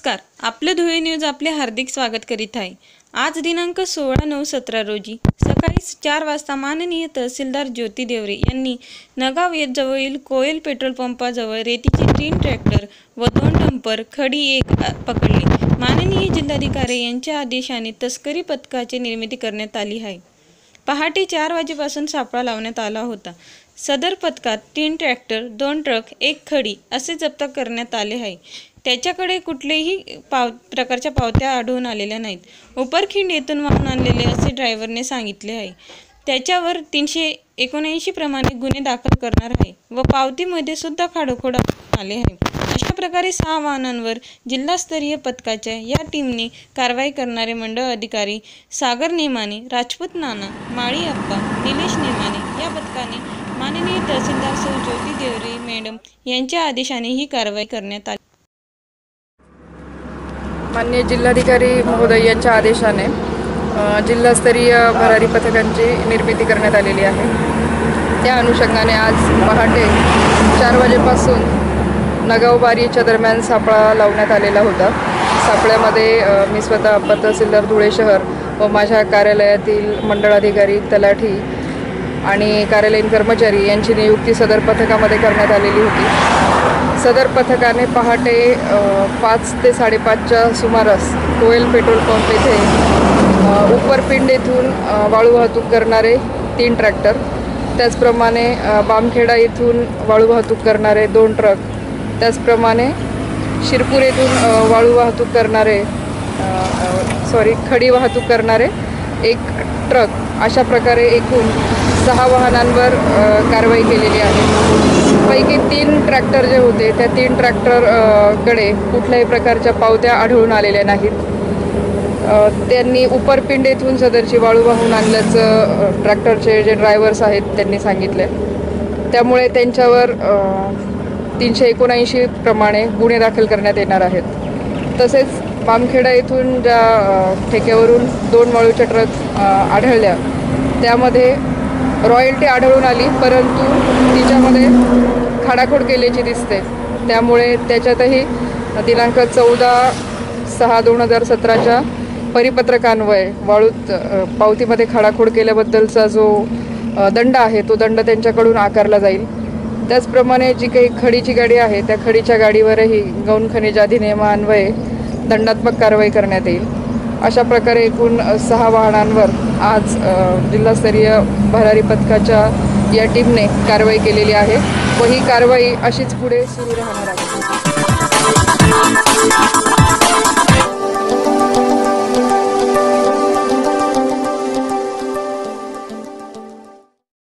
नमस्कार, आपलं धुळे न्यूज आपले हार्दिक स्वागत करीत आहे। आज दिनांक 16/9/17 रोजी सकाळी 4 वाजता माननीय तहसीलदार ज्योती देवरे यांनी नगाव जवळील कोयल पेट्रोल पंपाजवळ रेतीचे 3 ट्रॅक्टर व 2 डंपर खडी एक पकडले। माननीय जिल्हाधिकारी यांच्या आदेशाने तस्करी पथकाची निर्मिती करण्यात आली आहे। पहाटे 4 वाजेपासून सापळा लावण्यात आला होता। सदर पथकात 3 ट्रॅक्टर, 2 ट्रक, 1 खडी असे जप्त करण्यात आले आहे। त्याच्याकडे कुठलेही प्रकारच्या पावत्या आढळून आलेल्या नाहीत। उपरखिंड येथून वाहून आणलेले असे ड्रायव्हरने सांगितले आहे। त्याच्यावर 379 प्रमाणे गुन्हे दाखल करणार आहे व पावतीमध्ये सुद्धा खाडोखोड आले आहे। अशा प्रकारे 6 वाहनांवर जिल्हास्तरीय पथकाच्या या टीमने कारवाई करणारे मंडळ अधिकारी सागर नेमाने, राजपूत नाना, माळी अप्पा, निलेश नेमाने या पथकाने माननीय तहसीलदार सौ ज्योती देवरे मॅडम यांच्या आदेशाने ही कारवाई करण्यात आली। माननीय जिल्हाधिकारी महोदय यांच्या आदेशाने जिल्हास्तरीय भरारी पथकांची निर्मिती करण्यात आलेली आहे। त्या अनुषंगाने आज पहाटे 4 वाजेपासून नगाव बारीच्या दरम्यान सापळा लावण्यात आलेला होता। सापळ्यामध्ये मी स्वतः अप्पर तहसीलदार धुळे शहर व माझ्या कार्यालयातील मंडळ अधिकारी, तलाठी आणि कार्यालयीन कर्मचारी यांची नियुक्ती सदर पथकामध्ये करण्यात आलेली होती। सदर पथकाने पहाटे 5 ते 5:30च्या सुमारास कोयल पेट्रोल पंप येथे उपरपिंड येथून वाळू वाहतूक करणारे 3 ट्रॅक्टर, त्याचप्रमाणे बामखेडा येथून वाळू वाहतूक करणारे 2 ट्रक, त्याचप्रमाणे शिरपूर येथून वाळू वाहतूक करणारे खडी वाहतूक करणारे 1 ट्रक अशा प्रकारे एकूण 6 वाहनांवर कारवाई केलेली आहे। पैकी 3 ट्रॅक्टर जे होते त्या 3 ट्रॅक्टरकडे कुठल्याही प्रकारच्या पावत्या आढळून आलेल्या नाहीत। त्यांनी उपरपिंड येथून सदरची वाळू वाहून आणल्याचं ट्रॅक्टरचे जे ड्रायव्हर्स आहेत त्यांनी सांगितले। त्यामुळे त्यांच्यावर 379 प्रमाणे गुन्हे दाखल करण्यात येणार आहेत। तसेच बामखेडा येथून ज्या ठेक्यावरून 2 वाळूच्या ट्रक आढळल्या त्यामध्ये रॉयल्टी आढळून आली, परंतु तिच्यामध्ये खाडाखोड केल्याची दिसते। त्यामुळे त्याच्यातही दिनांक 14/6/2017च्या परिपत्रकान्वये वाळूत पावतीमध्ये खाडाखोड केल्याबद्दलचा जो दंड आहे तो दंड त्यांच्याकडून आकारला जाईल। त्याचप्रमाणे जी काही खडीची गाडी आहे त्या खडीच्या गाडीवरही गौण खनिज अधिनियमान्वये दंडात्मक कारवाई करण्यात येईल। अशा प्रकारे एकूण 6 वाहनांवर आज जिल्हास्तरीय भरारी पथकाच्या या टीमने कारवाई केलेली आहे व ही कारवाई अशीच पुढे सुरू राहणार आहे।